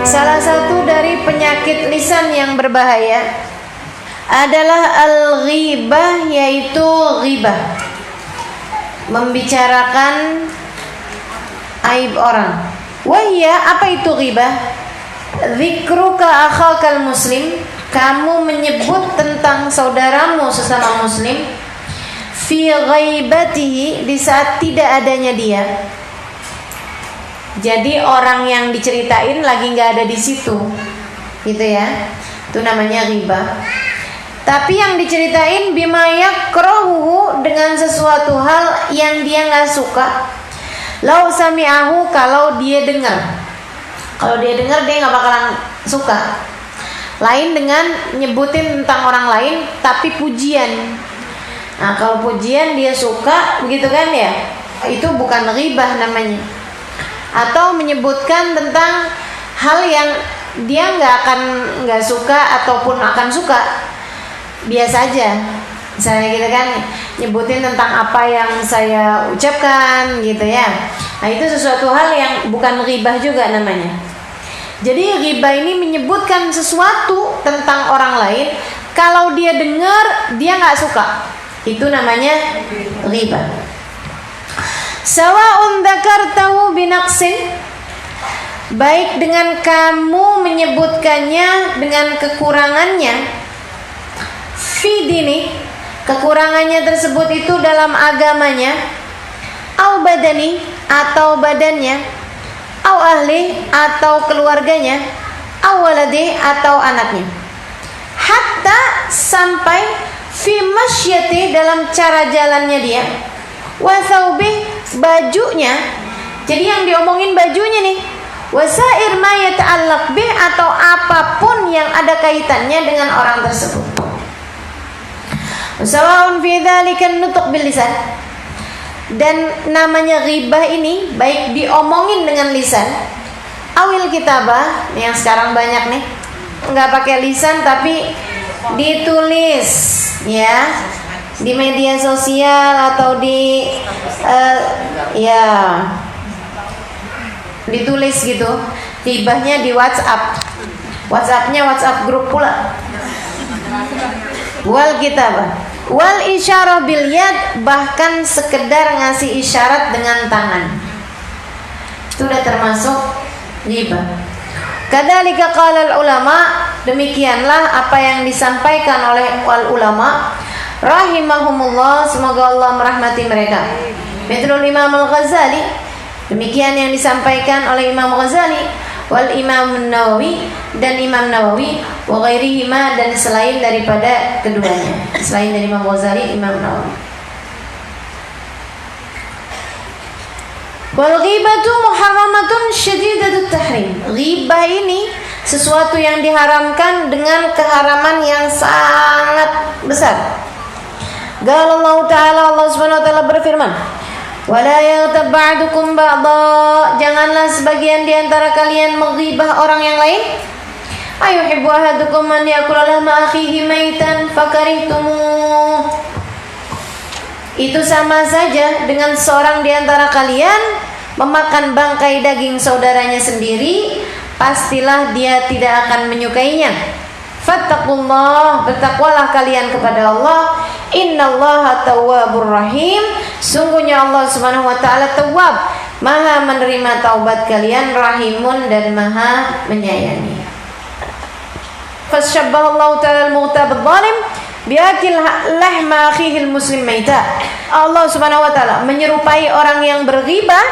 Salah satu dari penyakit lisan yang berbahaya adalah al-ghibah, yaitu ghibah, membicarakan aib orang. Wahya, apa itu ghibah? Dzikruka akhakal muslim, kamu menyebut tentang saudaramu sesama muslim, fi ghaibatihi, di saat tidak adanya dia. Jadi orang yang diceritain lagi nggak ada di situ, gitu ya. Itu namanya ghibah. Tapi yang diceritain bima yakrahuhu, dengan sesuatu hal yang dia nggak suka. Lau sami'ahu, kalau dia dengar. Kalau dia dengar dia nggak bakalan suka. Lain dengan nyebutin tentang orang lain tapi pujian. Nah, kalau pujian dia suka, begitu kan ya? Itu bukan ghibah namanya. Atau menyebutkan tentang hal yang dia nggak suka ataupun akan suka, biasa aja. Misalnya gitu kan, nyebutin tentang apa yang saya ucapkan gitu ya. Nah, itu sesuatu hal yang bukan ghibah juga namanya. Jadi ghibah ini menyebutkan sesuatu tentang orang lain, kalau dia dengar dia nggak suka, itu namanya ghibah. Sawa'un dzakartahu binaqsin, baik dengan kamu menyebutkannya dengan kekurangannya, fi dini, kekurangannya tersebut itu dalam agamanya, au badani, atau badannya, au ahli, atau keluarganya, au waladi, atau anaknya, hatta, sampai, fi masyati, dalam cara jalannya dia, wa thawbih, bajunya. Jadi yang diomongin bajunya nih. Wasair ma yata'allaq bih, atau apapun yang ada kaitannya dengan orang tersebut. Sawa'un fi dzalika nutuq bil lisan. Dan namanya ghibah ini baik diomongin dengan lisan, awil kitabah, yang sekarang banyak nih, enggak pakai lisan tapi ditulis ya, di media sosial atau di ditulis gitu. Ghibahnya di WhatsApp, WhatsAppnya WhatsApp grup pula. Wal kitabah, wal isyarah bil yad, bahkan sekedar ngasih isyarat dengan tangan, itu udah termasuk ghibah. Kadzalika qala al ulama, demikianlah apa yang disampaikan oleh wal ulama rahimahumullah, semoga Allah merahmati mereka. Mithlul Imam Al-Ghazali, demikian yang disampaikan oleh Imam Ghazali, wal Imam Nawawi, dan Imam Nawawi, wa ghairihima, dan selain daripada keduanya, selain dari Imam Ghazali, Imam Nawawi. Wal ghibatu muharramatun syadidatut tahrim. Ghibah ini sesuatu yang diharamkan dengan keharaman yang sangat besar. Qala Allah Ta'ala, Allah Subhanahu wa taala berfirman, "Wala yaghtab ba'dukum ba'dha." Janganlah sebagian di antara kalian menghibah orang yang lain. Ayuhibbu ahadukum an yakula lahma akhihi maitan fakarihtumuh. Itu sama saja dengan seorang di antara kalian memakan bangkai daging saudaranya sendiri, pastilah dia tidak akan menyukainya. Fattaqullah, bertakwalah kalian kepada Allah. Innallaha tawwabur rahim. Sungguhnya Allah Subhanahu wa taala Tawwab, Maha menerima taubat kalian, Rahimun, dan Maha menyayangi. Fashabbaha Allah taala al-mughtab adh-dhalim biakil lahma akhihi al-muslim maita. Allah Subhanahu wa taala menyerupai orang yang berghibah,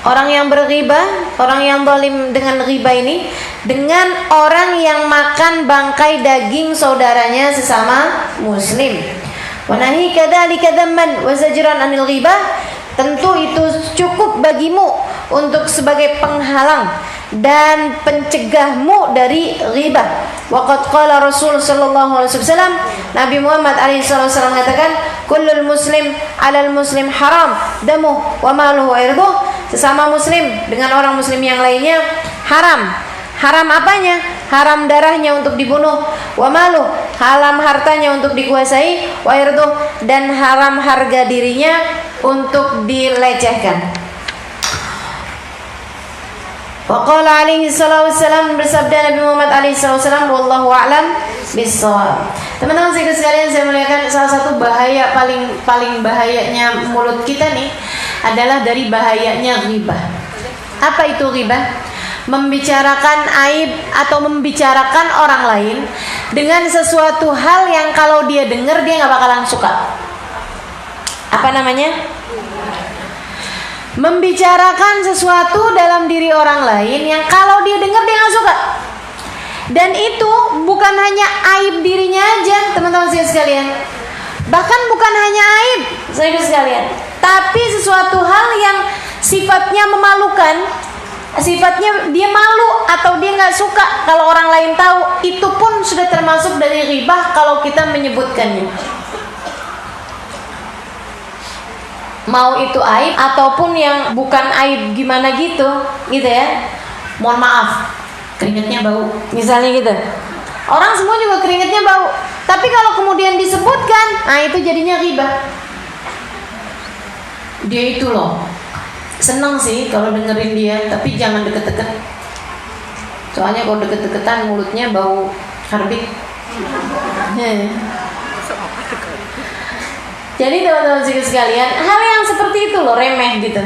orang yang berghibah, orang yang zalim dengan ghibah ini, dengan orang yang makan bangkai daging saudaranya sesama muslim. Wa nahi kadzalika dzamman wa zajran anil ghibah. Tentu itu cukup bagimu untuk sebagai penghalang dan pencegahmu dari ghibah. Waqad qala Rasul sallallahu alaihi wasallam, Nabi Muhammad alaihi wasallam mengatakan, kullul muslim 'alal muslim haram damuh wa maluhu wa irduh. Sesama muslim dengan orang muslim yang lainnya haram. Haram apanya? Haram darahnya untuk dibunuh, wa malu, haram hartanya untuk dikuasai, wa irduh, dan haram harga dirinya untuk dilecehkan. Wa qala alaihi salatu wassalam, bersabda Nabi Muhammad alaihi salatu wassalam, wallahu a'lam bissawab. Teman-teman sekalian, saya muliakan, salah satu bahaya paling bahayanya mulut kita nih adalah dari bahayanya ghibah. Apa itu ghibah? Membicarakan aib atau membicarakan orang lain dengan sesuatu hal yang kalau dia dengar dia nggak bakalan suka. Apa namanya? Membicarakan sesuatu dalam diri orang lain yang kalau dia dengar dia nggak suka. Dan itu bukan hanya aib dirinya aja, teman-teman sekalian. Bahkan bukan hanya aib, sekalian, tapi sesuatu hal yang sifatnya memalukan, sifatnya dia malu atau dia nggak suka kalau orang lain tahu, itu pun sudah termasuk dari ghibah kalau kita menyebutkannya. Mau itu aib ataupun yang bukan aib gimana gitu ya. Mohon maaf, keringatnya bau, misalnya gitu. Orang semua juga keringatnya bau, tapi kalau kemudian disebutkan, nah itu jadinya ghibah. Dia itu loh, seneng sih kalau dengerin dia, tapi jangan deket-deket. Soalnya kalau deket-deketan mulutnya bau karbit. Jadi teman-teman sekalian, hal yang seperti itu loh, remeh gitu,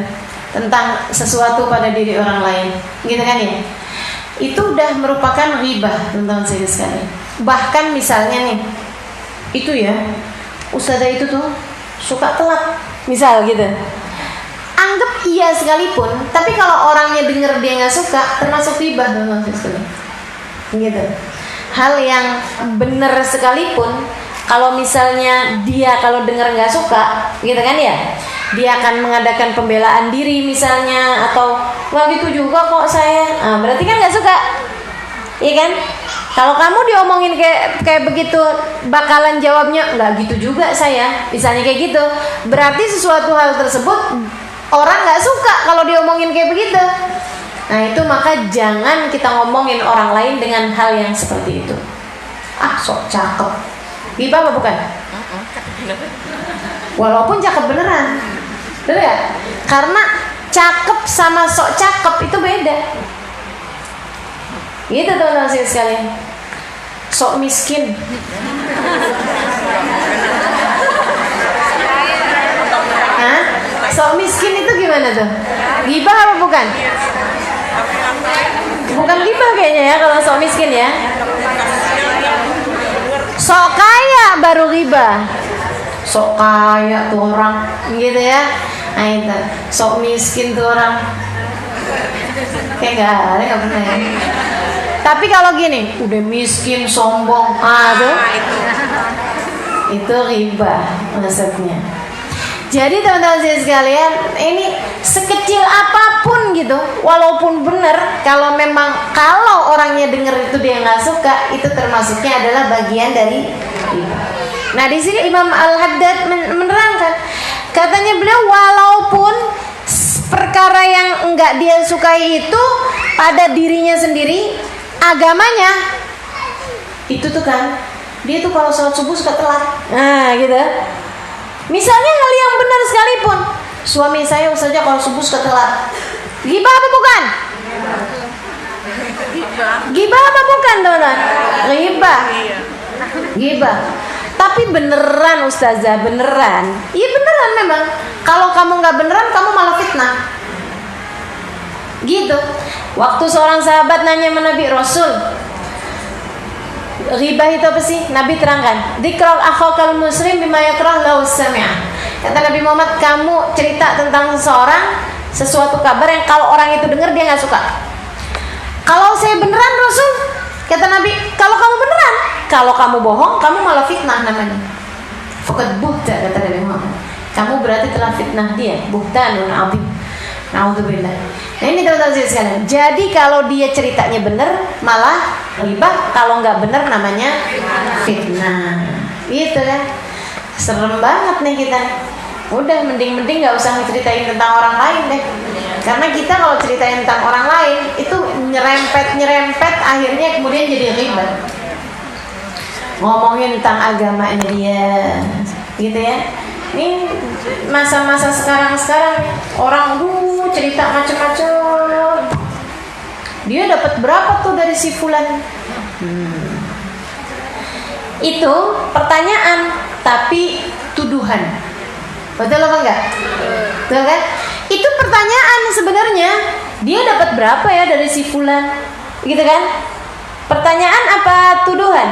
tentang sesuatu pada diri orang lain, gitu kan ya. Itu udah merupakan ghibah, teman-teman sekalian. Bahkan misalnya nih, itu ya, ustazah itu tuh suka telat, misal gitu. Anggap iya sekalipun, tapi kalau orangnya denger dia nggak suka, termasuk ghibah, teman-teman sekalian. Gitu. Hal yang benar sekalipun, kalau misalnya dia kalau dengar nggak suka, gitu kan ya, dia akan mengadakan pembelaan diri misalnya, atau wah gitu juga kok saya, berarti kan nggak suka, iya kan? Kalau kamu diomongin kayak begitu, bakalan jawabnya nggak gitu juga saya, misalnya kayak gitu, berarti sesuatu hal tersebut orang nggak suka kalau diomongin kayak begitu. Nah itu maka jangan kita ngomongin orang lain dengan hal yang seperti itu. Sok cakep. Ghibah apa bukan? Walaupun cakep beneran, bener ya? Karena cakep sama sok cakep itu beda. Gitu teman-teman sekalian. Sok miskin. Hah? Sok miskin itu gimana tuh? Ghibah apa bukan? Bukan ghibah kayaknya ya kalau sok miskin ya. Sok kaya baru ghibah. Sok kaya tuh orang, gitu ya. Nah itu, sok miskin tuh orang. Kayak nggak pernah ya. Tapi kalau gini, udah miskin, sombong, tuh, itu ghibah maksudnya. Jadi teman-teman sekalian, ini sekecil apapun gitu, walaupun benar, kalau orangnya dengar itu dia nggak suka, itu termasuknya adalah bagian dari ghibah. Nah di sini Imam Al-Haddad menerangkan, katanya beliau walaupun perkara yang enggak dia sukai itu pada dirinya sendiri, agamanya itu tuh kan, dia tuh kalau sholat subuh suka telat, nah gitu. Misalnya hal yang benar sekalipun, suami saya saja kalau subuh suka telat, ghibah apa bukan? Ghibah apa bukan teman-teman? Ghibah. Tapi beneran ustazah, beneran. Iya beneran memang. Kalau kamu nggak beneran, kamu malah fitnah. Gitu. Waktu seorang sahabat nanya sama Nabi Rasul, ghibah itu apa sih? Nabi terangkan, dzikrul akhakal muslim bima yakrah lahu sami'ah. Kata Nabi Muhammad, kamu cerita tentang seseorang sesuatu kabar yang kalau orang itu dengar dia nggak suka. Kalau saya beneran Rasul, kata Nabi, kalau kamu beneran, kalau kamu bohong, kamu malah fitnah namanya. Faqad buhta, kata Nabi Muhammad. Kamu berarti telah fitnah dia, buhtanun adzim. Nauzubillah. Nah ini teman-teman sekalian. Jadi kalau dia ceritanya bener, malah ghibah. Kalau nggak bener namanya fitnah. Gitu kan? Serem banget nih kita. Udah mending nggak usah ceritain tentang orang lain deh. Karena kita kalau ceritain tentang orang lain itu nyerempet akhirnya kemudian jadi ghibah. Ngomongin tentang agamanya dia, gitu ya. Ini masa-masa sekarang orang cerita macam-macam. dia dapat berapa tuh dari si fulan? Itu pertanyaan tapi tuduhan. Betul apa enggak? Betul kan? Itu pertanyaan sebenarnya, dia dapat berapa ya dari si fulan? Gitu kan? Pertanyaan apa tuduhan?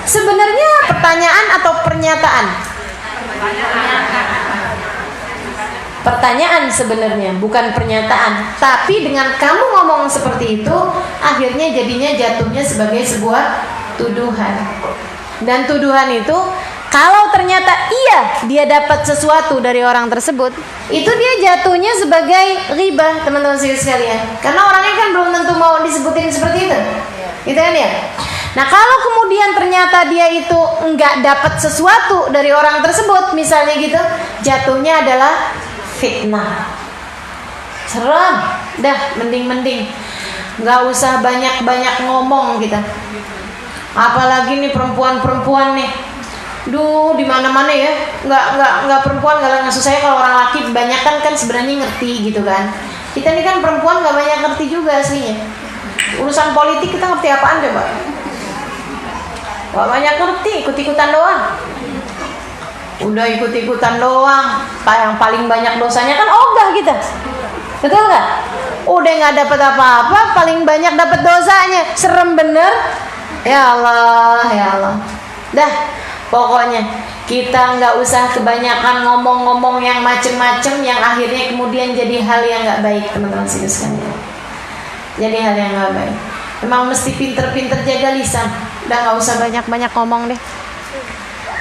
Sebenarnya pertanyaan atau pernyataan? Pertanyaan sebenarnya, bukan pernyataan. Tapi dengan kamu ngomong seperti itu, akhirnya jadinya jatuhnya sebagai sebuah tuduhan. Dan tuduhan itu, kalau ternyata iya dia dapat sesuatu dari orang tersebut, itu dia jatuhnya sebagai ghibah, teman-teman sekalian. Karena orangnya kan belum tentu mau disebutin seperti itu. Gitu kan ya? Nah, kalau kemudian ternyata dia itu enggak dapat sesuatu dari orang tersebut, misalnya gitu, jatuhnya adalah fitnah. Serem. Dah, mending enggak usah banyak-banyak ngomong kita. Apalagi nih perempuan-perempuan nih. Duh, di mana-mana ya. Enggak perempuan enggak maksud saya kalau orang laki kebanyakan kan sebenarnya ngerti gitu kan. Kita nih kan perempuan enggak banyak ngerti juga aslinya. Urusan politik kita ngerti apaan coba? Enggak banyak ngerti, ikut-ikutan doang. Udah ikut-ikutan doang. Yang paling banyak dosanya kan ogah kita. Betul nggak? Udah nggak dapat apa-apa, paling banyak dapat dosanya. Serem bener. Ya Allah, ya Allah. Dah, pokoknya kita nggak usah kebanyakan ngomong-ngomong yang macem-macem, yang akhirnya kemudian jadi hal yang nggak baik, teman-teman sekalian. Jadi hal yang nggak baik. Emang mesti pinter-pinter jaga lisan. Udah nggak usah banyak-banyak ngomong deh.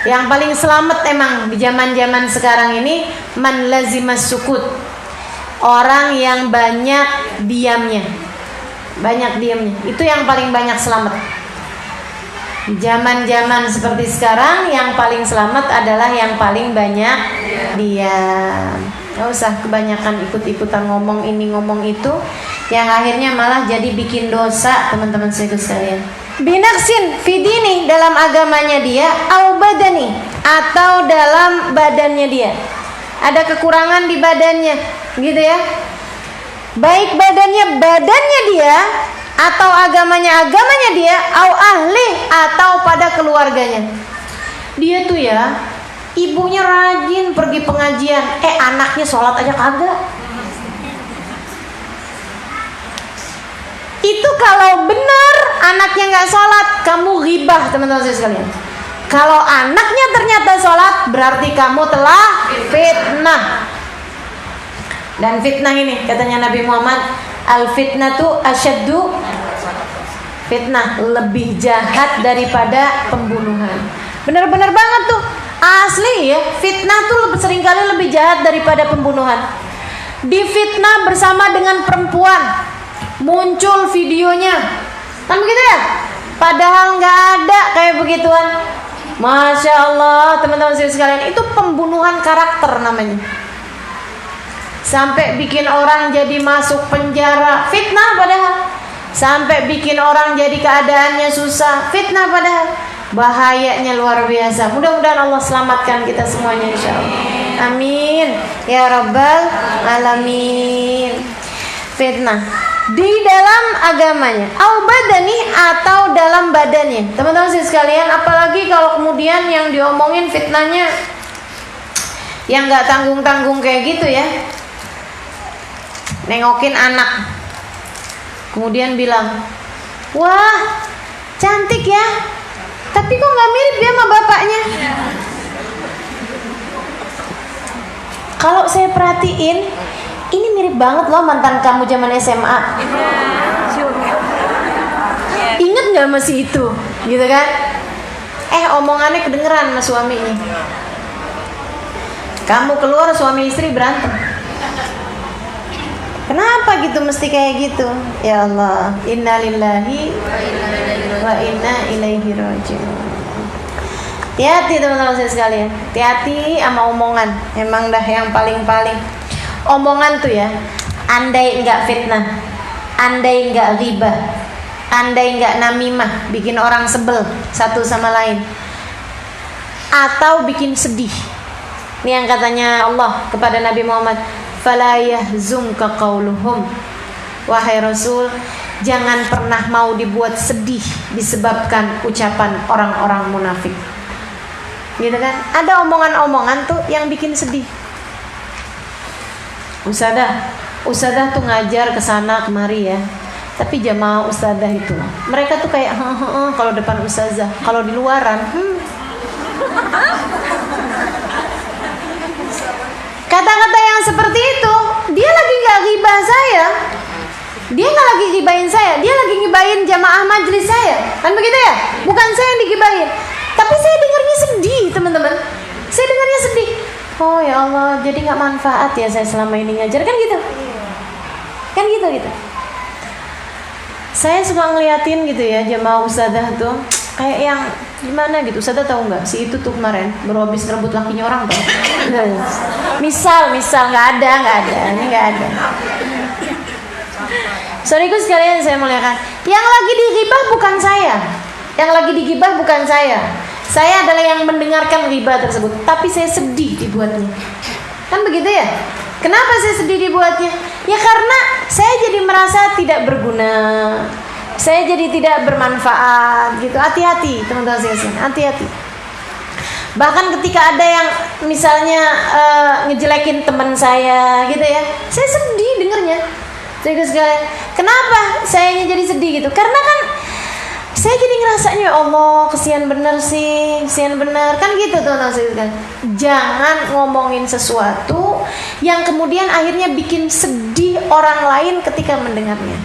Yang paling selamat emang di zaman-zaman sekarang ini man lazimas sukut. Orang yang banyak diamnya. Banyak diamnya. Itu yang paling banyak selamat. Zaman-zaman seperti sekarang yang paling selamat adalah yang paling banyak diam. Gak usah kebanyakan ikut-ikutan ngomong ini ngomong itu, yang akhirnya malah jadi bikin dosa, teman-teman sekalian. Binaksin fidini, dalam agamanya dia, au badani, atau dalam badannya dia. Ada kekurangan di badannya, gitu ya. Baik badannya dia, atau agamanya dia, au ahli, atau pada keluarganya. Dia tuh ya, ibunya rajin pergi pengajian, anaknya sholat aja kagak. Itu kalau benar anaknya nggak sholat, kamu ghibah, teman-teman sekalian. Kalau anaknya ternyata sholat, berarti kamu telah fitnah. Dan fitnah ini katanya Nabi Muhammad, al fitnatu asyaddu, fitnah lebih jahat daripada pembunuhan. Benar-benar banget tuh, asli ya. Fitnah tuh seringkali lebih jahat daripada pembunuhan. Difitnah bersama dengan perempuan, muncul videonya, kan begitu ya? Padahal nggak ada kayak begituan. Masya Allah, teman-teman sekalian, itu pembunuhan karakter namanya. Sampai bikin orang jadi masuk penjara, fitnah padahal. Sampai bikin orang jadi keadaannya susah, fitnah padahal. Bahayanya luar biasa. Mudah-mudahan Allah selamatkan kita semuanya, insya Allah. Amin ya rabbal alamin. Fitnah di dalam agamanya, au badani, atau dalam badannya. Teman-teman sekalian, apalagi kalau kemudian yang diomongin fitnahnya yang nggak tanggung-tanggung kayak gitu ya. Nengokin anak, kemudian bilang, wah cantik ya, tapi kok nggak mirip dia sama bapaknya. Kalau saya perhatiin, ini mirip banget loh mantan kamu zaman SMA. Ingat nggak masih itu, gitu kan? Omongannya kedengeran sama suaminya. Kamu keluar, suami istri berantem. Kenapa gitu mesti kayak gitu? Ya Allah, innalillahi wa inna ilaihi raji'un. Hati-hati teman-teman saya sekalian. Hati-hati sama omongan. Emang dah yang paling-paling. Omongan tuh ya, andai enggak fitnah, andai enggak ghibah, andai enggak namimah, bikin orang sebel satu sama lain, atau bikin sedih. Ini yang katanya Allah kepada Nabi Muhammad, fala yahzunka qauluhum, wahai Rasul, jangan pernah mau dibuat sedih disebabkan ucapan orang-orang munafik. Gitu kan? Ada omongan-omongan tuh yang bikin sedih. Ustadzah tuh ngajar kesana kemari ya. Tapi jamaah ustadzah itu, mereka tuh kayak kalau depan ustazah, kalau di luaran, kata-kata yang seperti itu, dia lagi nggak ghibah saya, dia nggak lagi ghibahin saya, dia lagi ngibahin jamaah majelis saya, kan begitu ya? Bukan saya yang digibahin, tapi saya dengarnya sedih, teman-teman. Saya dengarnya sedih. Oh ya Allah, jadi nggak manfaat ya saya selama ini ngajar, kan gitu, kan gitu. Saya suka ngeliatin gitu ya jamaah ustadzah tuh kayak yang gimana gitu. Ustadzah tahu nggak si itu tuh kemarin baru habis ngerebut lakinya orang tuh. misal nggak ada. Saudaraku sekalian saya muliakan, yang lagi digibah bukan saya, yang lagi digibah bukan saya. Saya adalah yang mendengarkan ghibah tersebut, tapi saya sedih dibuatnya. Kan begitu ya? Kenapa saya sedih dibuatnya? Ya karena saya jadi merasa tidak berguna, saya jadi tidak bermanfaat gitu. Hati-hati teman-teman sekalian, hati-hati. Bahkan ketika ada yang misalnya ngejelekin teman saya gitu ya, saya sedih dengernya. Sekalian, kenapa sayanya jadi sedih gitu? Karena kan saya jadi ngerasanya, ya Allah, kesian bener sih, kesian bener, kan gitu teman-teman sekalian. Jangan ngomongin sesuatu yang kemudian akhirnya bikin sedih orang lain ketika mendengarnya.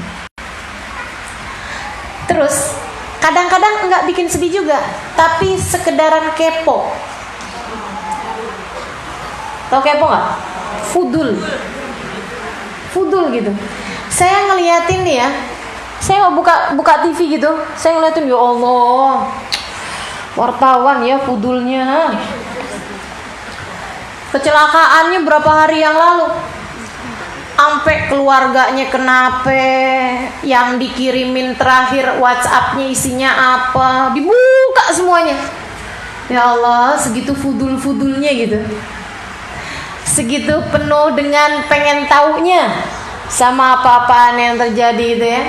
Terus kadang-kadang nggak bikin sedih juga, tapi sekedaran kepo. Tahu kepo nggak? Fudul gitu. Saya ngeliatin nih ya, saya buka TV gitu, saya ngeliatin, ya Allah, wartawan ya fudulnya. Kecelakaannya berapa hari yang lalu, sampai keluarganya kenapa, yang dikirimin terakhir WhatsApp-nya isinya apa, dibuka semuanya. Ya Allah, segitu fudulnya gitu, segitu penuh dengan pengen taunya sama apa-apaan yang terjadi itu ya.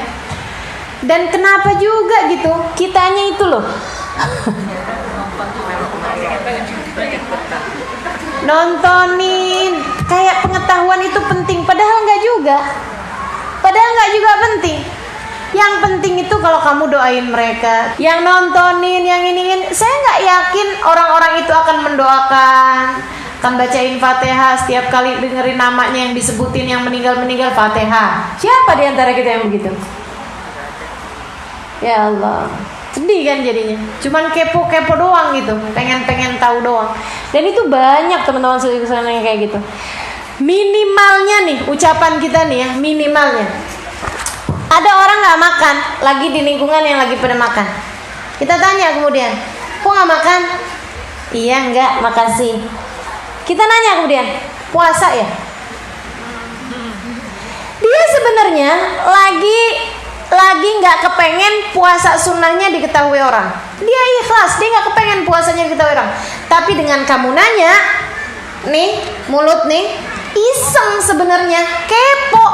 Dan kenapa juga gitu, kitanya itu loh nontonin, kayak pengetahuan itu penting, padahal nggak juga penting. Yang penting itu kalau kamu doain mereka, yang nontonin, yang ini. Saya nggak yakin orang-orang itu akan mendoakan, akan bacain Fatihah setiap kali dengerin namanya yang disebutin yang meninggal Fatihah. Siapa di antara kita yang begitu? Ya Allah, sedih kan jadinya. Cuman kepo doang gitu, pengen tahu doang. Dan itu banyak teman-teman sekalian yang kayak gitu. Minimalnya nih ucapan kita nih ya, minimalnya. Ada orang nggak makan, lagi di lingkungan yang lagi pada makan. Kita tanya kemudian, kok nggak makan? Iya nggak, makasih. Kita nanya kemudian, puasa ya? Dia sebenarnya lagi nggak kepengen puasa sunnahnya diketahui orang. Dia ikhlas, dia nggak kepengen puasanya diketahui orang. Tapi dengan kamu nanya, nih mulut nih, iseng sebenarnya, kepo.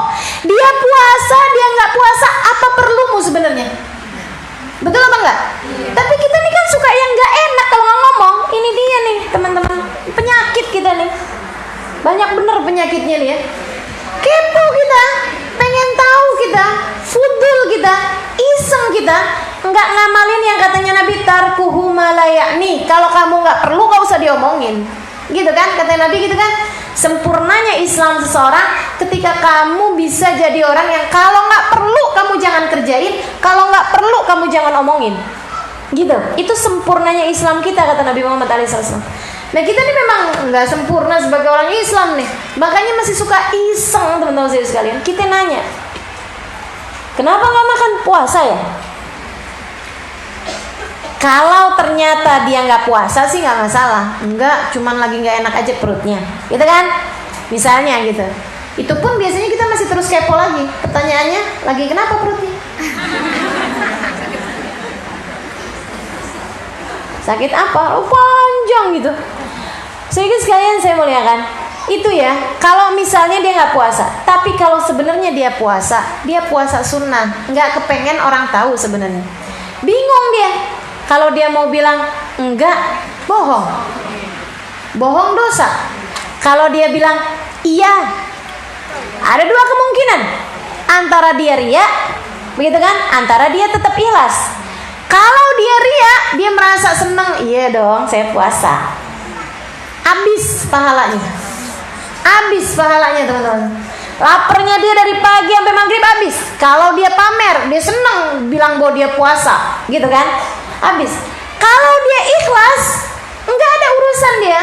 Dia puasa, dia nggak puasa, apa perlumu sebenarnya? Betul apa enggak? Tapi kita nih kan suka yang nggak enak kalau nggak ngomong. Ini dia nih teman-teman, penyakit kita nih. Banyak bener penyakitnya nih ya. Kepo kita, pengen tahu kita, fudul kita, iseng kita, nggak ngamalin yang katanya Nabi, tarkuhu malayakni. Kalau kamu nggak perlu, nggak usah diomongin, gitu kan? Kata Nabi gitu kan? Sempurnanya Islam seseorang ketika kamu bisa jadi orang yang kalau nggak perlu kamu jangan kerjain, kalau nggak perlu kamu jangan omongin, gitu. Itu sempurnanya Islam kita, kata Nabi Muhammad SAW. Nah kita ini memang nggak sempurna sebagai orang Islam nih, makanya masih suka iseng teman-teman sekalian. Kita nanya, kenapa nggak makan puasa ya? Kalau ternyata dia nggak puasa sih nggak masalah, enggak, cuman lagi nggak enak aja perutnya, gitu kan? Misalnya gitu. Itu pun biasanya kita masih terus kepo lagi. Pertanyaannya, lagi kenapa perutnya? Sakit apa? Oh panjang gitu. Sedikit sekalian saya muliakan. itu ya, kalau misalnya dia nggak puasa, tapi kalau sebenarnya dia puasa sunnah, nggak kepengen orang tahu sebenarnya. Bingung dia. Kalau dia mau bilang enggak, bohong dosa. Kalau dia bilang iya, ada dua kemungkinan, antara dia ria, begitu kan, antara dia tetap ikhlas. Kalau dia ria, dia merasa senang, iya dong saya puasa, habis pahalanya teman-teman. Laparnya dia dari pagi sampai maghrib habis. Kalau dia pamer, dia senang bilang bahwa dia puasa, gitu kan, habis. Kalau dia ikhlas, enggak ada urusan dia.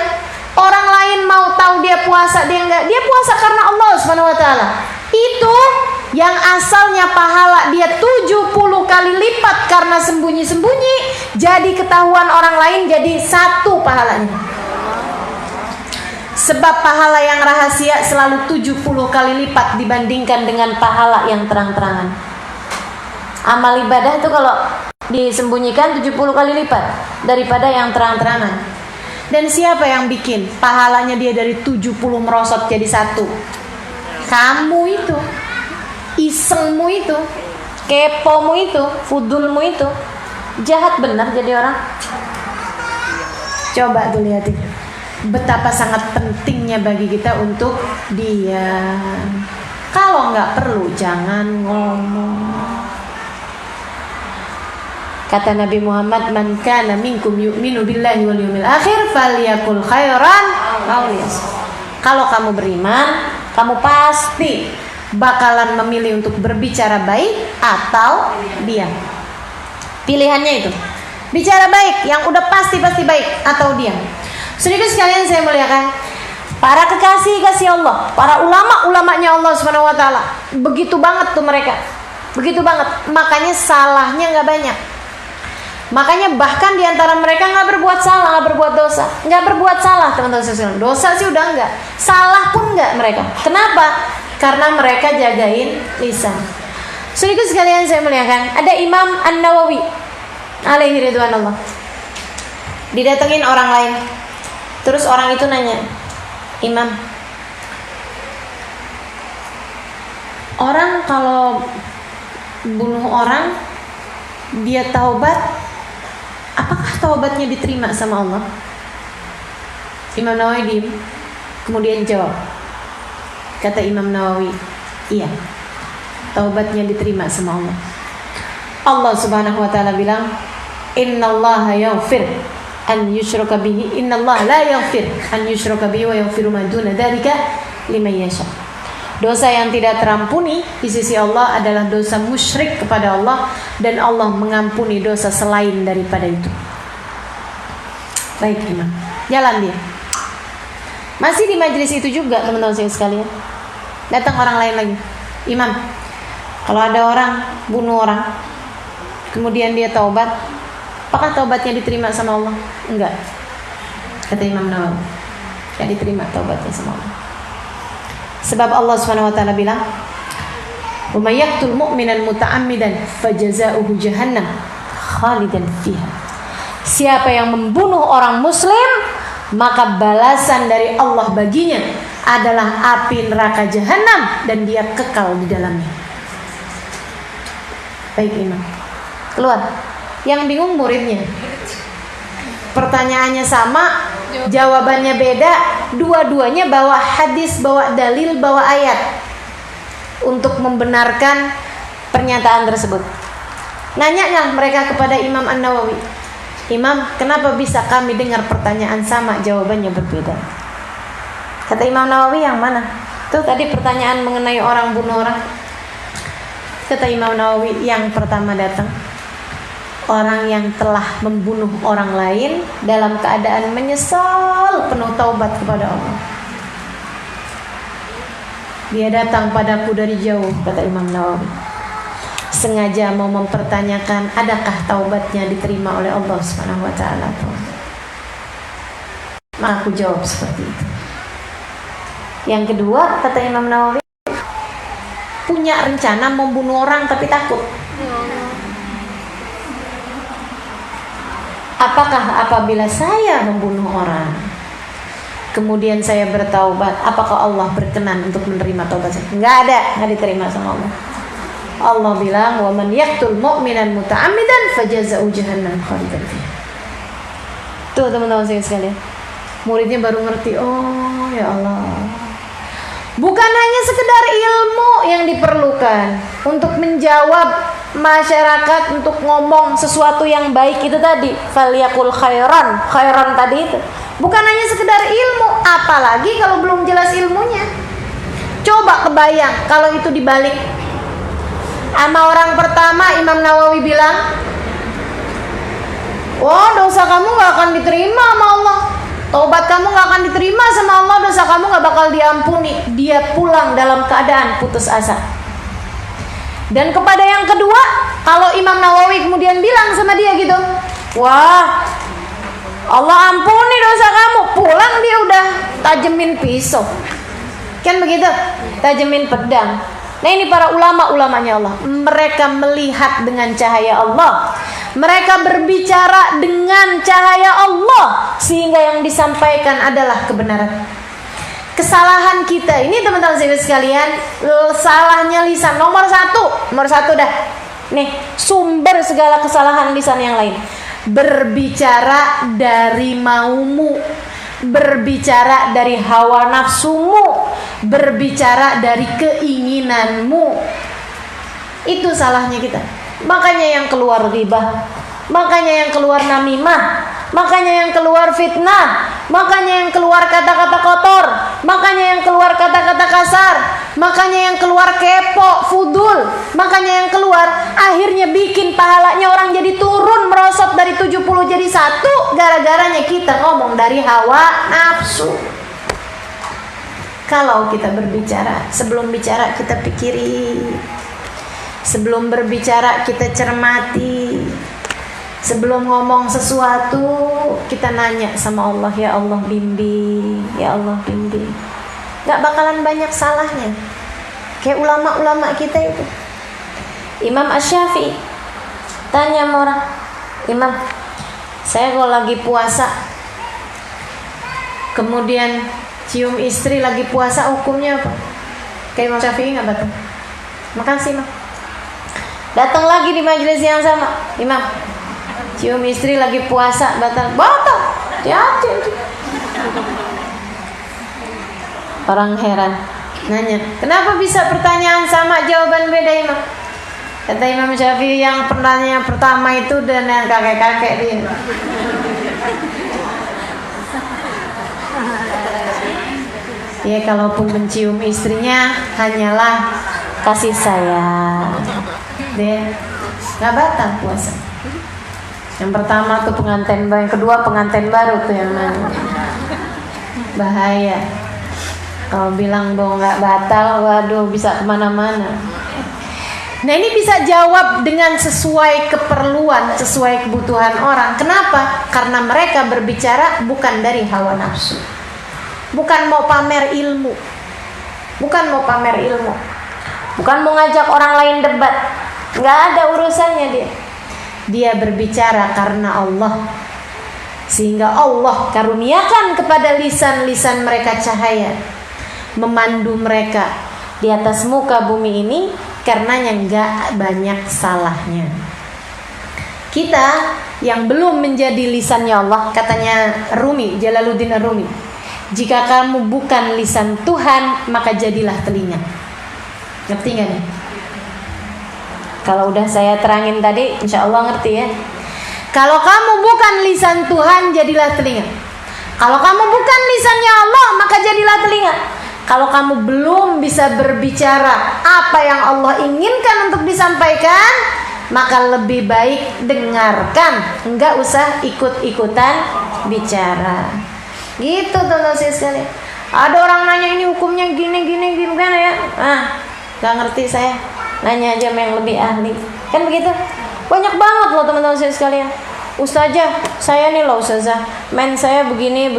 Orang lain mau tahu dia puasa, dia enggak. Dia puasa karena Allah Subhanahu wa taala. Itu yang asalnya pahala dia 70 kali lipat karena sembunyi-sembunyi, jadi ketahuan orang lain jadi 1 pahalanya. Sebab pahala yang rahasia selalu 70 kali lipat dibandingkan dengan pahala yang terang-terangan. Amal ibadah itu kalau disembunyikan 70 kali lipat daripada yang terang-terangan. Dan siapa yang bikin pahalanya dia dari 70 merosot jadi 1? Kamu itu, isengmu itu, kepomu itu, fudulmu itu. Jahat benar jadi orang. Coba tuh lihat itu, betapa sangat pentingnya bagi kita untuk diam. Kalau nggak perlu jangan ngomong. Kata Nabi Muhammad, man kana minkum yu'minu billahi wal yawmil akhir falyakul khairan aw liyasmut. Kalau kamu beriman, kamu pasti bakalan memilih untuk berbicara baik atau diam. Pilihannya itu, bicara baik yang udah pasti baik atau diam. Saudara sekalian saya muliakan, para kekasih Allah, para ulama-ulamanya Allah Subhanahu wa taala, begitu banget tuh mereka. Begitu banget. Makanya salahnya enggak banyak. Makanya bahkan diantara mereka nggak berbuat salah, nggak berbuat dosa, nggak berbuat salah teman-teman sekalian. Dosa sih udah nggak, salah pun nggak mereka. Kenapa? Karena mereka jagain lisan. Saudara sekalian saya muliakan, ada Imam An-Nawawi alaihi ridwanullah. Didatengin orang lain, terus orang itu nanya, Imam, orang kalau bunuh orang dia taubat, apakah taubatnya diterima sama Allah? Imam Nawawi diam, kemudian jawab. Kata Imam Nawawi, iya, taubatnya diterima sama Allah. Allah Subhanahu wa taala bilang, innallaha yaghfir an yushraka bihi, innallaha la yaghfir an yushraka bihi wa yaghfiru ma duna dzalika liman yasha. Dosa yang tidak terampuni di sisi Allah adalah dosa musyrik kepada Allah, dan Allah mengampuni dosa selain daripada itu. Baik Imam, jalan dia. Masih di majelis itu juga teman-teman saya sekalian, datang orang lain lagi. Imam, kalau ada orang bunuh orang, kemudian dia taubat, apakah taubatnya diterima sama Allah? Enggak. Kata Imam Nawawi, tidak diterima taubatnya sama Allah. Sebab Allah Subhanahu wa taala bilang, "Wa may yaqtul mu'minan muta'ammidan fajaza'uhu jahannam khalidan fiha." Siapa yang membunuh orang muslim, maka balasan dari Allah baginya adalah api neraka jahanam dan dia kekal di dalamnya. Baik Imam, keluar. Yang bingung muridnya. Pertanyaannya sama, jawabannya beda, dua-duanya bawa hadis, bawa dalil, bawa ayat untuk membenarkan pernyataan tersebut. Nanya mereka kepada Imam An-Nawawi, Imam, kenapa bisa kami dengar pertanyaan sama, jawabannya berbeda? Kata Imam Nawawi, yang mana? Tuh tadi pertanyaan mengenai orang bunuh orang. Kata Imam Nawawi, yang pertama datang orang yang telah membunuh orang lain dalam keadaan menyesal, penuh taubat kepada Allah. Dia datang padaku dari jauh, kata Imam Nawawi, sengaja mau mempertanyakan adakah taubatnya diterima oleh Allah Subhanahu wa taala. Maka aku jawab seperti itu. Yang kedua, kata Imam Nawawi, punya rencana membunuh orang tapi takut. Apakah apabila saya membunuh orang, kemudian saya bertaubat, apakah Allah berkenan untuk menerima taubat saya? Nggak diterima sama Allah. Allah bilang, wa man yaqtul mu'minan muta'ammidan fajazaa'u jahannam khalidan fiha. Tuh teman-teman sekalian, muridnya baru ngerti, oh ya Allah, bukan hanya sekedar ilmu yang diperlukan untuk menjawab masyarakat, untuk ngomong sesuatu yang baik itu tadi, falyakul khairan tadi itu. Bukan hanya sekedar ilmu, apalagi kalau belum jelas ilmunya. Coba kebayang kalau itu dibalik. Sama orang pertama, Imam Nawawi bilang, wah, dosa kamu gak akan diterima sama Allah, taubat kamu gak akan diterima sama Allah, dosa kamu gak bakal diampuni. Dia pulang dalam keadaan putus asa. Dan kepada yang kedua, kalau Imam Nawawi kemudian bilang sama dia gitu, wah, Allah ampuni dosa kamu, pulang dia udah tajemin pisau, kan begitu, tajemin pedang. Nah, ini para ulama-ulamanya Allah, mereka melihat dengan cahaya Allah, mereka berbicara dengan cahaya Allah, sehingga yang disampaikan adalah kebenaran. Kesalahan kita ini teman-teman sekalian, salahnya lisan nomor satu dah. Nih, sumber segala kesalahan lisan yang lain, berbicara dari maumu, berbicara dari hawa nafsumu, berbicara dari keinginanmu. Itu salahnya kita. Makanya yang keluar ghibah, makanya yang keluar namimah, makanya yang keluar fitnah, makanya yang keluar kata-kata kotor, makanya yang keluar kata-kata kasar, makanya yang keluar kepo, fudul, makanya yang keluar akhirnya bikin pahalanya orang jadi turun, merosot dari 70 jadi 1, gara-garanya kita ngomong dari hawa nafsu. Kalau kita berbicara, sebelum bicara kita pikiri, sebelum berbicara kita cermati, sebelum ngomong sesuatu kita nanya sama Allah, ya Allah bimbing, ya Allah bimbing. Gak bakalan banyak salahnya. Kayak ulama-ulama kita itu. Imam Asy-Syafi'i tanya sama orang, Imam, saya kalau lagi puasa kemudian cium istri lagi puasa, hukumnya apa? Kayak Imam Syafi'i gak batal? Makasih Imam. Datang lagi di majelis yang sama, Imam, cium istri lagi puasa batal? Batal. Hati-hati. Orang heran, nanya, kenapa bisa pertanyaan sama jawaban beda Imam? Kata Imam Syafi'i, yang pertanyaan pertama itu dan yang kakek-kakek dia. Ya, kalaupun mencium istrinya hanyalah kasih sayang, dia nggak batal puasa. Yang pertama tuh pengantin baru, yang kedua pengantin baru tuh yang mana? Bahaya. Kalau bilang bahwa nggak batal, waduh bisa kemana-mana. Nah, ini bisa jawab dengan sesuai keperluan, sesuai kebutuhan orang. Kenapa? Karena mereka berbicara bukan dari hawa nafsu, bukan mau pamer ilmu, bukan mau pamer ilmu, bukan mau ngajak orang lain debat. Nggak ada urusannya dia. Dia berbicara karena Allah, sehingga Allah karuniakan kepada lisan-lisan mereka cahaya, memandu mereka di atas muka bumi ini, karenanya nggak banyak salahnya. Kita yang belum menjadi lisannya Allah, katanya Rumi, Jalaluddin Rumi, jika kamu bukan lisan Tuhan, maka jadilah telinga. Ngerti nggak nih? Kalau udah saya terangin tadi, insya Allah ngerti ya. Kalau kamu bukan lisan Tuhan, jadilah telinga. Kalau kamu bukan lisannya Allah, maka jadilah telinga. Kalau kamu belum bisa berbicara apa yang Allah inginkan untuk disampaikan, maka lebih baik dengarkan, enggak usah ikut-ikutan bicara. Gitu teman-teman sekalian. Ada orang nanya ini hukumnya gini kan ya? Gak ngerti saya. Nanya aja sama yang lebih ahli. Kan begitu? Banyak banget loh teman-teman sekalian. Ustazah, saya nih loh ustazah, men saya begini.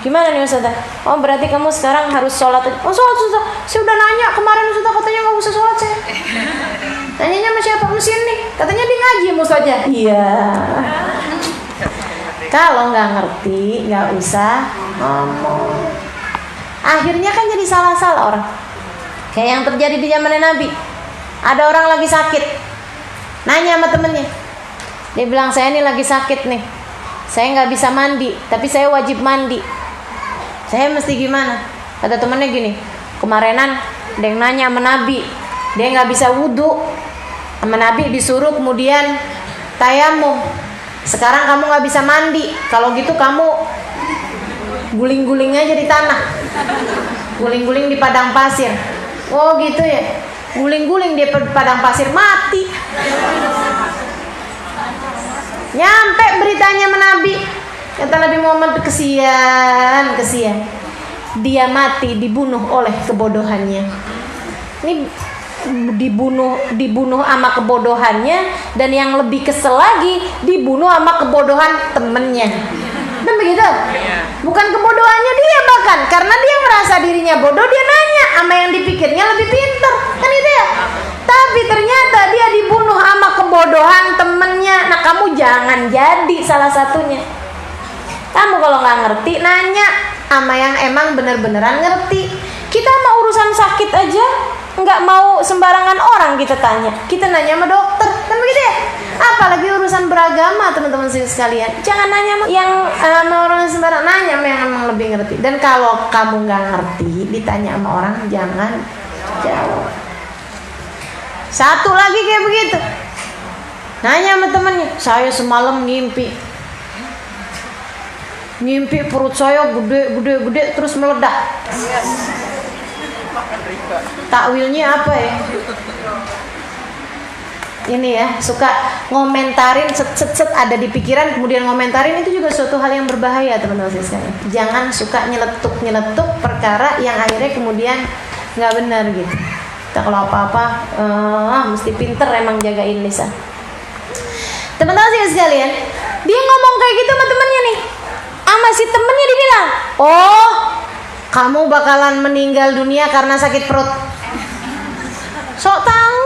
Gimana nih ustazah? Oh berarti kamu sekarang harus sholat. Oh sholat ustazah, saya udah nanya kemarin ustazah, katanya gak usah sholat saya. Nanyanya sama siapa? Mesin nih, katanya dia ngaji ustazah. Iya. Kalau gak ngerti, gak usah ngomong. Akhirnya kan jadi salah-salah orang. Kayak yang terjadi di zaman Nabi. Ada orang lagi sakit, nanya sama temennya. Dia bilang, saya ini lagi sakit nih, saya nggak bisa mandi, tapi saya wajib mandi. Saya mesti gimana? Kata temennya gini, kemarinan ada yang nanya sama Nabi, dia nggak bisa wudhu. Sama Nabi disuruh kemudian tayamum. Sekarang kamu nggak bisa mandi, kalau gitu kamu guling-guling aja di tanah, guling-guling di padang pasir. Oh gitu ya, guling-guling di padang pasir, mati. Nyampe beritanya sama Nabi. Kata Nabi Muhammad, kesian. Dia mati dibunuh oleh kebodohannya. Ini dibunuh sama kebodohannya, dan yang lebih kesel lagi dibunuh sama kebodohan temennya. Dan begitu, bukan kebodohannya dia, bahkan karena dia merasa dirinya bodoh, dia nanya sama yang dipikirnya lebih pintar, kan itu ya. Tapi ternyata dia dibunuh sama kebodohan temennya. Nah, kamu jangan jadi salah satunya. Kamu kalau nggak ngerti, nanya sama yang emang bener-beneran ngerti. Kita mau urusan sakit aja nggak mau sembarangan orang kita tanya. Kita nanya sama dokter, kan begitu ya. Apalagi urusan beragama, teman-teman sekalian. Jangan nanya yang sama orang sembarang, nanya sama yang emang lebih ngerti. Dan kalau kamu nggak ngerti, ditanya sama orang, jangan jawab. Satu lagi kayak begitu, nanya sama temennya, saya semalam ngimpi perut saya gede terus meledak. Takwilnya apa ya? Ini ya, suka ngomentarin set ada di pikiran, kemudian ngomentarin, itu juga suatu hal yang berbahaya, teman-teman sekalian. Jangan suka nyeletuk perkara yang akhirnya kemudian nggak benar gitu. Kita kalau apa-apa mesti pinter emang jagain lisan. Teman-teman sekalian, dia ngomong kayak gitu sama temennya nih. Sama si temennya dibilang, oh kamu bakalan meninggal dunia karena sakit perut. Sok tahu.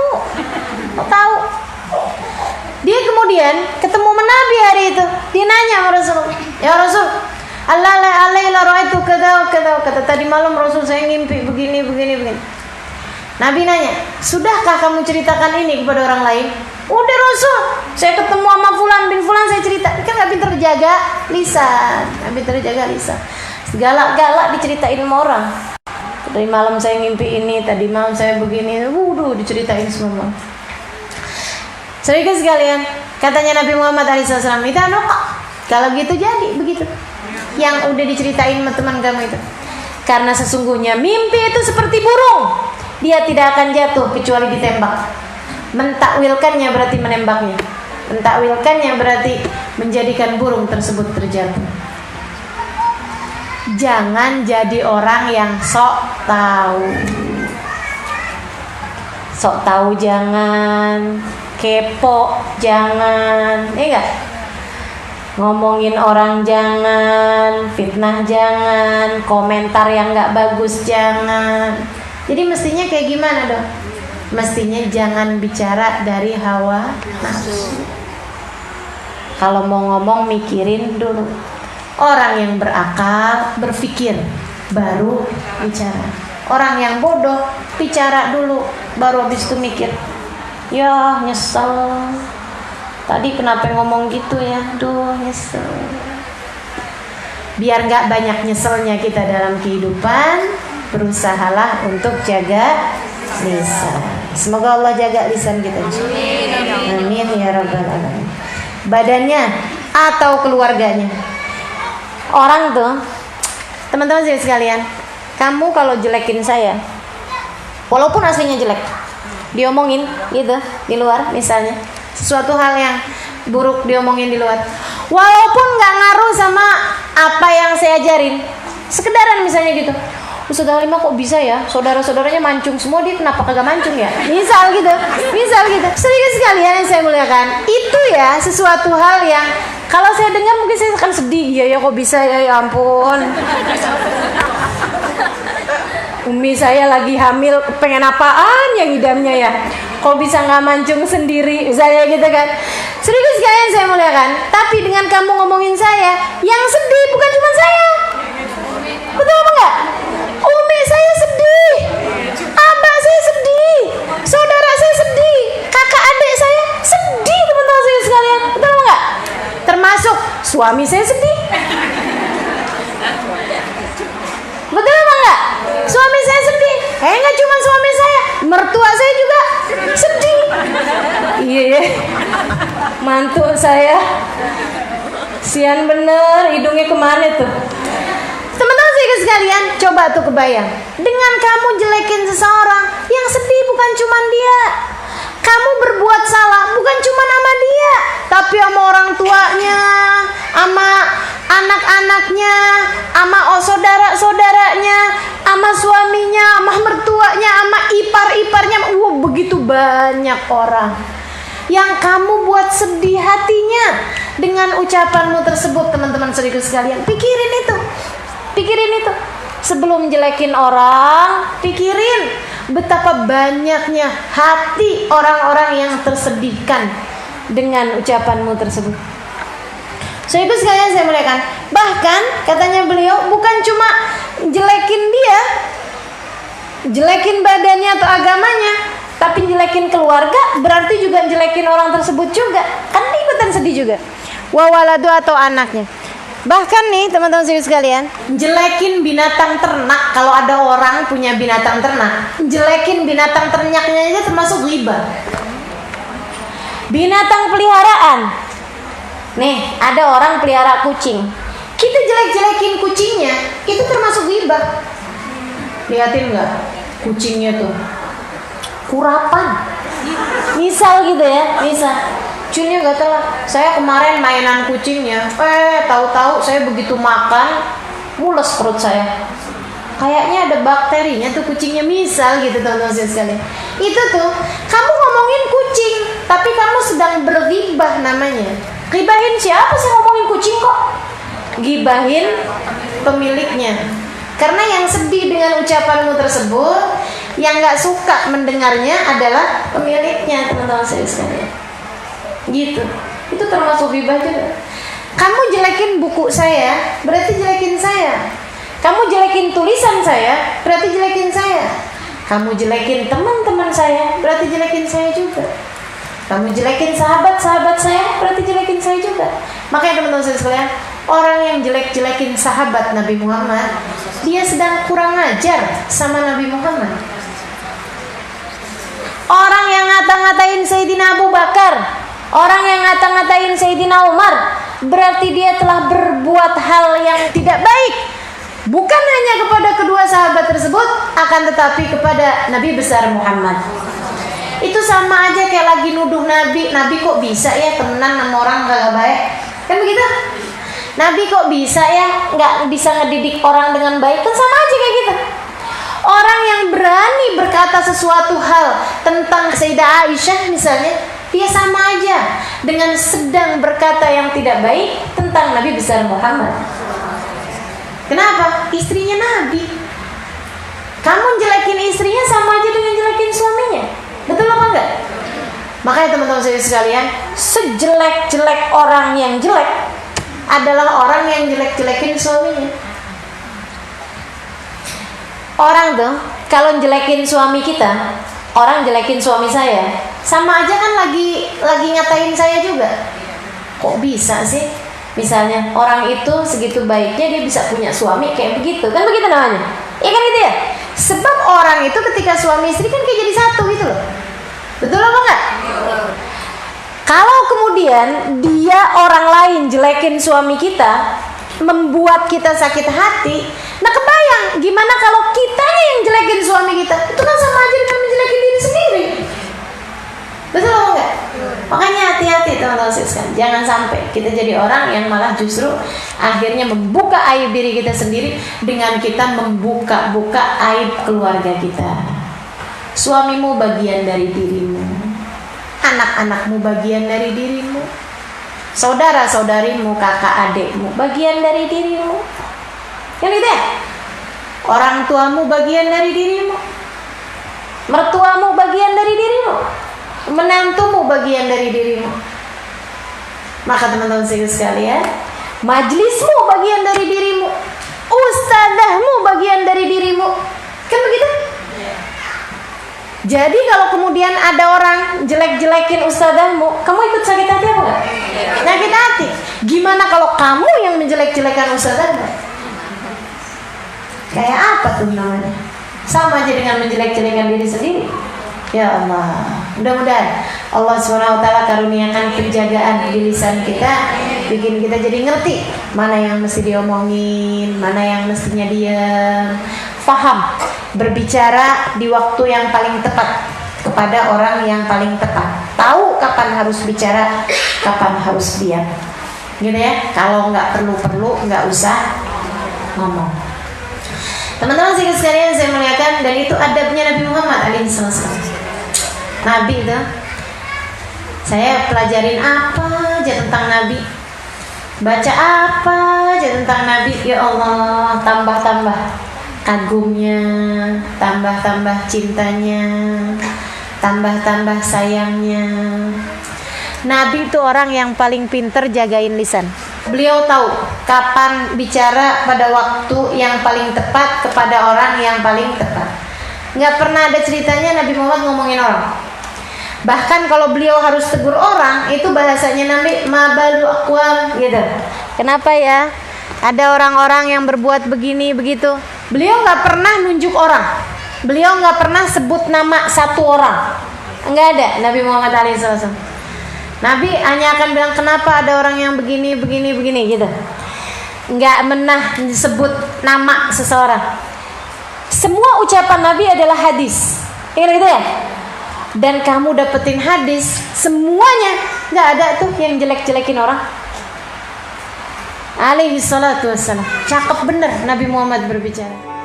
Dia kemudian ketemu Nabi hari itu. Dia nanya sama Rasul, ya Rasul, kata tadi malam Rasul saya ngimpi begini. Nabi nanya, sudahkah kamu ceritakan ini kepada orang lain? Udah Rasul, saya ketemu sama Fulan bin Fulan, saya cerita. Kan gak pinter jaga lisan. Galak-galak diceritain sama orang. Tadi malam saya ngimpi ini, tadi malam saya begini. Diceritain semua. Saudara sekalian, katanya Nabi Muhammad SAW, itu kalau gitu jadi begitu. Yang udah diceritain sama teman kamu itu. Karena sesungguhnya mimpi itu seperti burung. Dia tidak akan jatuh kecuali ditembak. Mentakwilkannya berarti menembaknya. Mentakwilkannya berarti menjadikan burung tersebut terjatuh. Jangan jadi orang yang sok tahu. Sok tahu jangan, kepo jangan, enggak? Ngomongin orang jangan, fitnah jangan, komentar yang enggak bagus jangan. Jadi mestinya kayak gimana dong? Mestinya jangan bicara dari hawa nafsu. Kalau mau ngomong mikirin dulu. Orang yang berakal berpikir baru bicara. Orang yang bodoh bicara dulu baru habis itu mikir. Ya nyesel. Tadi kenapa ngomong gitu ya? Duh nyesel. Biar gak banyak nyeselnya kita dalam kehidupan, berusahalah untuk jaga lisan. Semoga Allah jaga lisan kita. Amin ya rabbal alamin. Badannya atau keluarganya. Orang tuh, teman-teman sekalian, kamu kalau jelekin saya, walaupun aslinya jelek, diomongin gitu di luar, misalnya sesuatu hal yang buruk diomongin di luar, walaupun nggak ngaruh sama apa yang saya ajarin, sekedaran misalnya gitu, Ustaz Halimah kok bisa ya, saudara-saudaranya mancung semua, dia kenapa kagak mancung ya, misal gitu. Sedikit sekalian yang saya muliakan, itu ya sesuatu hal yang kalau saya dengar mungkin saya akan sedih. Ya kok bisa ya ampun. Umi saya lagi hamil, pengen apaan yang idamnya ya? Kok bisa nggak mancung sendiri? Misalnya gitu kan. Sedikit sekalian saya muliakan. Tapi dengan kamu ngomongin saya, yang sedih bukan cuma saya. Betul apa enggak? Umi saya sedih, abah saya sedih, saudara saya sedih, kakak adik saya sedih, teman-teman saya sekalian. Betul apa enggak? Termasuk suami saya sedih. Betul apa enggak? Suami saya sedih. Enggak cuma suami saya, mertua saya juga sedih. Iya, mantu saya sian bener, hidungnya kemana tuh? Teman-teman saya sekalian, coba tuh kebayang, dengan kamu jelekin seseorang, yang sedih bukan cuma dia. Kamu berbuat salah bukan cuma sama dia, tapi sama orang tuanya, sama anak-anaknya, sama saudara-saudaranya, sama suaminya, sama mertuanya, sama ipar-iparnya. Begitu banyak orang yang kamu buat sedih hatinya dengan ucapanmu tersebut. Teman-teman saudara sekalian, pikirin itu. Sebelum jelekin orang, pikirin betapa banyaknya hati orang-orang yang tersedihkan dengan ucapanmu tersebut. Saudara sekalian saya muliakan, bahkan katanya beliau bukan cuma jelekin dia, jelekin badannya atau agamanya, tapi jelekin keluarga, berarti juga jelekin orang tersebut juga, kan ikutan sedih juga. Wawaladu atau anaknya. Bahkan nih teman-teman sekalian, jelekin binatang ternak. Kalau ada orang punya binatang ternak, jelekin binatang ternaknya aja termasuk ghibah. Binatang peliharaan, nih ada orang pelihara kucing, kita jelek-jelekin kucingnya, itu termasuk ghibah. Lihatin nggak kucingnya tuh kurapan, misal gitu ya, misal cucunya gak telat. Saya kemarin mainan kucingnya, tahu-tahu saya begitu makan mules perut saya, kayaknya ada bakterinya tuh kucingnya, misal gitu teman-teman sekalian. Itu tuh kamu ngomongin kucing, tapi kamu sedang berghibah namanya. Gibahin siapa sih ngomongin kucing kok? Gibahin pemiliknya. Karena yang sedih dengan ucapanmu tersebut, yang gak suka mendengarnya adalah pemiliknya, teman-teman sekalian. Gitu, itu termasuk ghibah juga. Kamu jelekin buku saya, berarti jelekin saya. Kamu jelekin tulisan saya, berarti jelekin saya. Kamu jelekin teman-teman saya, berarti jelekin saya juga. Kamu jelekin sahabat-sahabat saya, berarti jelekin saya juga. Makanya teman-teman sekalian, orang yang jelek-jelekin sahabat Nabi Muhammad, dia sedang kurang ajar sama Nabi Muhammad. Orang yang ngata-ngatain Sayyidina Abu Bakar, orang yang ngata-ngatain Sayyidina Umar, berarti dia telah berbuat hal yang tidak baik, bukan hanya kepada kedua sahabat tersebut, akan tetapi kepada Nabi besar Muhammad. Itu sama aja kayak lagi nuduh Nabi kok bisa ya temenan sama orang gak baik, kan begitu? Nabi kok bisa ya gak bisa ngedidik orang dengan baik, kan sama aja kayak gitu. Orang yang berani berkata sesuatu hal tentang Sayyidah Aisyah misalnya, dia sama aja dengan sedang berkata yang tidak baik tentang Nabi besar Muhammad. Kenapa? Istrinya Nabi. Kamu jelekin istrinya sama aja dengan jelekin suaminya. Betul apa enggak? Makanya teman-teman saya sekalian, sejelek-jelek orang yang jelek adalah orang yang jelek-jelekin suaminya. Orang tuh kalau jelekin suami kita, orang jelekin suami saya, sama aja kan lagi ngatain saya juga. Kok bisa sih? Misalnya orang itu segitu baiknya dia bisa punya suami kayak begitu, kan begitu namanya? Iya kan gitu ya? Sebab orang itu ketika suami istri kan kayak jadi satu gitu loh. Betul apa enggak? Kalau kemudian dia orang lain jelekin suami kita, membuat kita sakit hati, nah kebayang gimana kalau kitanya yang jelekin suami kita? Itu kan sama aja dengan menjelekin diri sendiri. Betul apa enggak? Makanya hati-hati teman-teman sekalian, jangan sampai kita jadi orang yang malah justru akhirnya membuka aib diri kita sendiri dengan kita membuka-buka aib keluarga kita. Suamimu bagian dari dirimu, anak-anakmu bagian dari dirimu, saudara-saudarimu, kakak adikmu bagian dari dirimu. Yang itu ya? Orang tuamu bagian dari dirimu, mertuamu bagian dari dirimu, menantumu bagian dari dirimu. Maka teman-teman sekalian, majlismu bagian dari dirimu, Ustadzahmu bagian dari dirimu. Kan begitu? Jadi kalau kemudian ada orang jelek-jelekin ustadzahmu, kamu ikut sakit hati apa enggak? Sakit hati. Gimana kalau kamu yang menjelek-jelekan ustadzahmu? Kayak apa tuh namanya? Sama aja dengan menjelek-jelekan diri sendiri. Ya Allah, mudah-mudahan Allah SWT karuniakan penjagaan di lisan kita, bikin kita jadi ngerti mana yang mesti diomongin, mana yang mestinya diam, paham berbicara di waktu yang paling tepat kepada orang yang paling tepat, tahu kapan harus bicara, kapan harus diam, gitu ya. Kalau nggak perlu-perlu nggak usah ngomong. Teman-teman sekalian saya muliakan, dan itu adabnya Nabi Muhammad alaihissalam. Nabi itu, saya pelajarin apa aja tentang Nabi, baca apa aja tentang Nabi, ya Allah, tambah-tambah kagumnya, tambah-tambah cintanya, tambah-tambah sayangnya. Nabi itu orang yang paling pinter jagain lisan. Beliau tahu kapan bicara pada waktu yang paling tepat kepada orang yang paling tepat. Nggak pernah ada ceritanya Nabi Muhammad ngomongin orang. Bahkan kalau beliau harus tegur orang, itu bahasanya Nabi mabalu aqwam gitu. Kenapa ya? Ada orang-orang yang berbuat begini begitu. Beliau nggak pernah nunjuk orang. Beliau nggak pernah sebut nama satu orang. Nggak ada Nabi Muhammad SAW. Nabi hanya akan bilang kenapa ada orang yang begini gitu. Nggak pernah disebut nama seseorang. Semua ucapan Nabi adalah hadis. Ingat gitu ya? Dan kamu dapetin hadis semuanya, nggak ada tuh yang jelek-jelekin orang. Alaihi salatu wassalam. Cakep bener Nabi Muhammad berbicara.